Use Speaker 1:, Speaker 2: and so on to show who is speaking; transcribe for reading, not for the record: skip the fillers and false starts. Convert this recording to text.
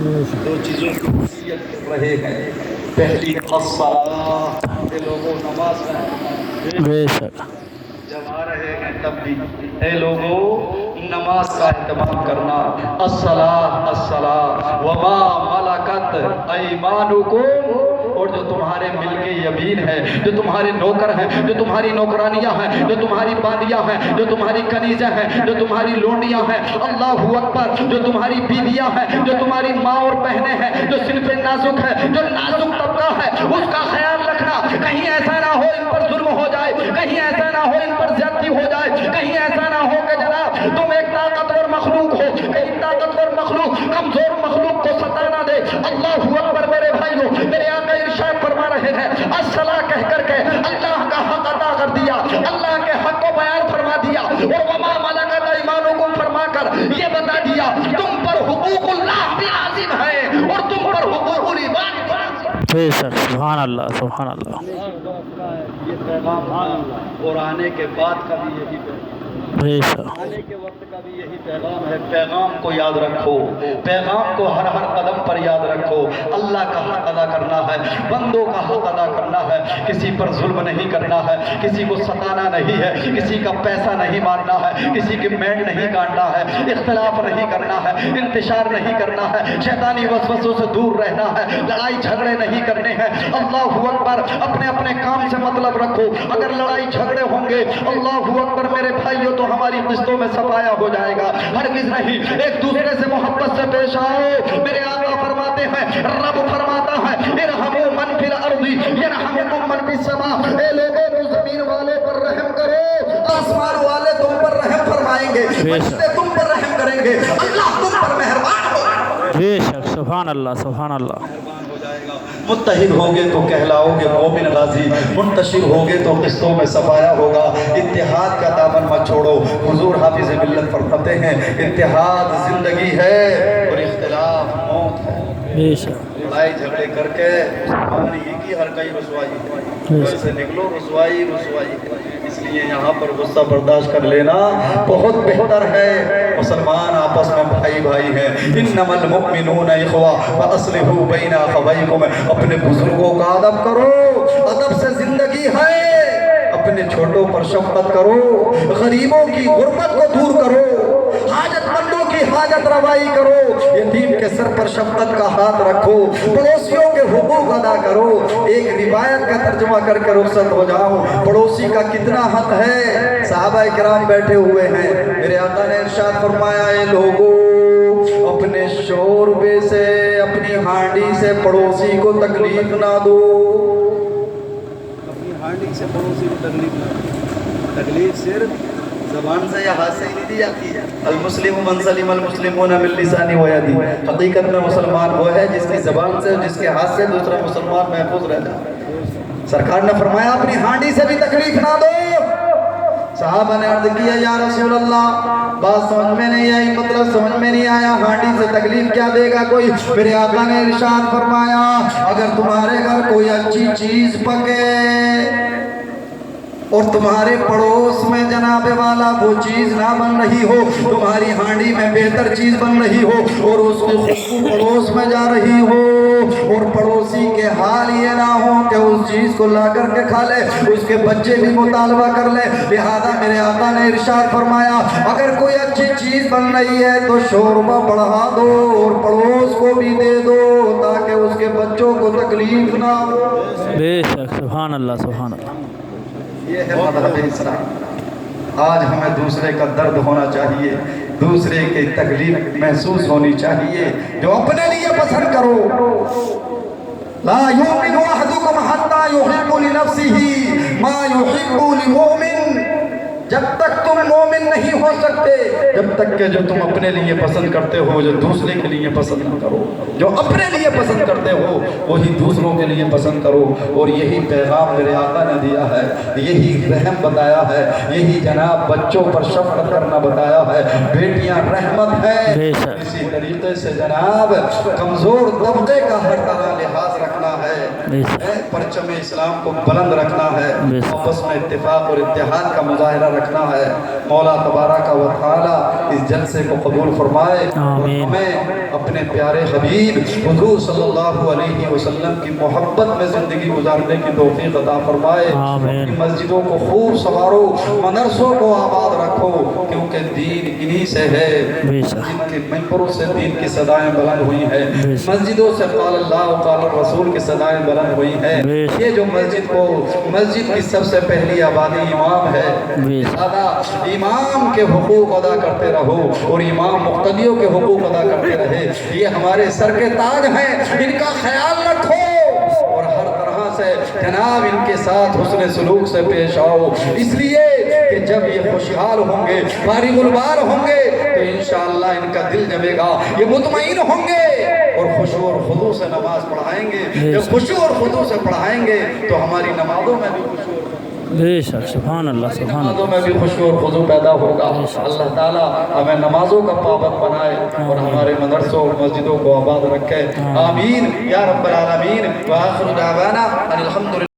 Speaker 1: دو چیزوں کی وصیت کر رہے ہیں. پہلی الصلاۃ، کہ لوگوں نماز کا
Speaker 2: بے شک
Speaker 1: جب آ رہے ہیں تب بھی اے لوگوں نماز کا اہتمام کرنا. الصلاۃ الصلاۃ وما ملکت ایمانکم، اور جو تمہارے ملک یمین ہے، جو تمہارے نوکر ہیں، جو تمہاری نوکرانیاں ہیں، جو تمہاری باندیاں ہیں، جو تمہاری کنیزیں ہیں، جو تمہاری لونڈیاں ہیں، اللہ اکبر، جو تمہاری بیویاں ہیں، جو تمہاری ماں اور بہنیں ہیں، جو صنف نازک ہے، جو نازک طبقہ ہے، اس کا خیال رکھنا. کہیں ایسا نہ ہو ان پر ظلم ہو جائے، کہیں ایسا نہ ہو ان پر زیادتی ہو جائے، کہیں ایسا نہ ہو کہ جناب تم ایک طاقتور مخلوق ہو، ایک طاقتور مخلوق کمزور مخلوق کو ستا نہ دے. اللہ اکبر میرے بھائیوں، میرے آقا ارشاد فرما رہے ہیں الصلاۃ کہہ کر کے اللہ کا حق ادا کر دیا، اللہ کے حق کو بیان فرما دیا، اور وما ملکت ایمانکم فرما کر یہ بتا دیا تم پر حقوق اللہ بھی عظیم ہے اور تم پر حقوق العباد بھی عظیم ہے.
Speaker 2: بے شک سبحان اللہ سبحان اللہ
Speaker 1: یہ پیغام اور آنے کے بعد کا بھی یہی پیغام،
Speaker 2: بے شک
Speaker 1: آنے کے وقت کا بھی یہی پیغام ہے. پیغام کو یاد رکھو، پیغام کو ہر ہر قدم پر یاد رکھو. اللہ کا حق ادا کرنا ہے، بندوں کا حق ادا کرنا ہے، کسی پر ظلم نہیں کرنا ہے، کسی کو ستانا نہیں ہے، کسی کا پیسہ نہیں مارنا ہے، کسی کی مینڈ نہیں کاٹنا ہے، اختلاف نہیں کرنا ہے، انتشار نہیں کرنا ہے، شیطانی وسوسوں سے دور رہنا ہے، لڑائی جھگڑے نہیں کرنے ہیں. اللہ اکبر، اپنے اپنے کام سے مطلب رکھو. اگر لڑائی جھگڑے ہوں گے اللہ اکبر میرے بھائیوں تو ہماری قسطوں میں سفایا ہو جائے گا. ہرگز نہیں، ایک دوسرے سے محبت سے پیش آؤ. میرے آقا فرماتے ہیں، رب فرماتا ہے ارحموا من فی الارض یرحمکم من فی السماء. اے لوگوں تو زمین والے پر رحم کرو، آسمان والے تم پر رحم فرمائیں گے، فرشتے تم پر رحم کریں گے، اللہ تم پر مہربان ہوگا.
Speaker 2: بے شک سبحان اللہ سبحان اللہ
Speaker 1: متحد ہوگے تو کہلاؤ گے مومن غازی، منتشر ہوگے تو قصوں میں سفایا ہوگا. اتحاد کا دامن مت چھوڑو. حضور حافظ ملت فرماتے ہیں اتحاد زندگی ہے اور اختلاف موت ہے.
Speaker 2: بے شک
Speaker 1: لڑائی جھگڑے کر کے ہماری ایک ہی ہر کئی رسوائی ہے، گھر سے نکلو رسوائی رسوائی. اس لیے یہاں پر غصہ برداشت کر لینا بہت بہتر ہے. مسلمان آپس میں بھائی بھائی ہیں. انما المؤمنون اخوہ فاصلحوا بین اخویکم. اپنے بزرگوں کا ادب کرو، ادب سے زندگی ہے. اپنے چھوٹوں پر شفقت کرو، غریبوں کی غربت کو دور کرو، حاجت مندوں کی حاجت روائی کرو، یتیم کے سر پر شفقت کا ہاتھ رکھو، پڑوسیوں کے حقوق ادا کرو. ایک روایت کا ترجمہ کر کے رخصت ہو جاؤ. پڑوسی کا کتنا حق ہے. صحابہ کرام بیٹھے ہوئے ہیں، میرے آقا نے ارشاد فرمایا اے لوگوں اپنے شوربے سے، اپنی ہانڈی سے پڑوسی کو تکلیف نہ دو. اپنی ہانڈی سے پڑوسی کو تکلیف نہ دو. تکلیف صرف زبان سے یا ہاتھ سے ہی نہیں دی جاتی ہے. المسلم من سلم المسلمون من لسانہ و یدہ. حقیقت میں مسلمان وہ ہے جس کی زبان سے، جس کے ہاتھ سے دوسرا مسلمان محفوظ رہتا ہے. سرکار نے فرمایا اپنی ہانڈی سے بھی تکلیف نہ دو. صحابہ نے عرض کیا یا رسول اللہ بات سمجھ میں نہیں آئی، مطلب سمجھ میں نہیں آیا، ہانڈی سے تکلیف کیا دے گا کوئی؟ میرے آقا نے ارشاد فرمایا اگر تمہارے گھر کوئی اچھی چیز پکے اور تمہارے پڑوس میں جناب والا وہ چیز نہ بن رہی ہو، تمہاری ہانڈی میں بہتر چیز بن رہی ہو اور اس کی خوشبو پڑوس میں جا رہی ہو، اور پڑوسی کے حال یہ نہ ہو کہ اس چیز کو لا کر کے کھا لے، اس کے بچے بھی مطالبہ کر لے. لہذا میرے آقا نے ارشاد فرمایا اگر کوئی اچھی چیز بن رہی ہے تو شوربہ بڑھا دو اور پڑوس کو بھی دے دو تاکہ اس کے بچوں کو تکلیف نہ ہو.
Speaker 2: بے شک سبحان اللہ سبحان اللہ
Speaker 1: یہ ہے مذہب اسلام. آج ہمیں دوسرے کا درد ہونا چاہیے، دوسرے کی تکلیف محسوس ہونی چاہیے. جو اپنے لیے پسند کرو. لا یؤمن احدکم حتی یحب لنفسہ ما یحب لمؤمن. جب تک تم مومن نہیں ہو سکتے جب تک کہ جو تم اپنے لیے پسند کرتے ہو جو دوسرے کے لیے پسند نہ کرو. جو اپنے لیے پسند کرتے ہو وہی دوسروں کے لیے پسند کرو. اور یہی پیغام میرے آقا نے دیا ہے، یہی رحم بتایا ہے، یہی جناب بچوں پر شفقت کرنا بتایا ہے. بیٹیاں رحمت ہے. اسی طریقے سے جناب کمزور طبقے کا ہر طرح لحاظ رکھنا ہے، پرچم اسلام کو بلند رکھنا ہے، آپس میں اتفاق اور اتحاد کا مظاہرہ رکھنا ہے۔ مولا تبارک و تعالی اس جلسے کو قبول فرمائے اور ہمیں اپنے پیارے حبیب حضور صلی اللہ علیہ وسلم کی محبت میں زندگی گزارنے کی توفیق عطا فرمائے۔ اپنی مسجدوں کو خوب سنوارو، مدرسوں کو آباد رکھو، کیونکہ دین انہی سے ہے جن کے ممبروں سے دین کی صدائیں بلند ہوئی ہیں، مسجدوں سے قال اللہ و قال الرسول کی صدائیں بلند ہوئی ہیں۔ یہ جو مسجد کی سب سے پہلی آبادی امام ہے، لہذا امام کے حقوق ادا کرتے رہو اور امام مقتدیوں کے حقوق ادا کرتے رہے۔ یہ ہمارے سر کے تاج ہیں، ان کا خیال رکھو اور ہر طرح سے جناب ان کے ساتھ حسن سلوک سے پیش آؤ، اس لیے کہ جب یہ خوشحال ہوں گے، فارغ البال ہوں گے تو انشاءاللہ ان کا دل جمے گا، یہ مطمئن ہوں گے اور خشوع اور خضوع سے نماز پڑھائیں گے۔ جب خشوع اور خضوع سے پڑھائیں گے تو ہماری نمازوں میں بھی خشوع
Speaker 2: بے شک سبحان اللہ سبحان
Speaker 1: نمازوں
Speaker 2: اللہ
Speaker 1: میں بھی خشوع اور خضوع پیدا ہوگا۔ اللہ تعالیٰ ہمیں نمازوں کا پابند بنائے اور ہمارے مدرسوں اور مسجدوں کو آباد رکھے، آمین یا رب العالمین۔ وآخر دعوانا ان الحمد للہ۔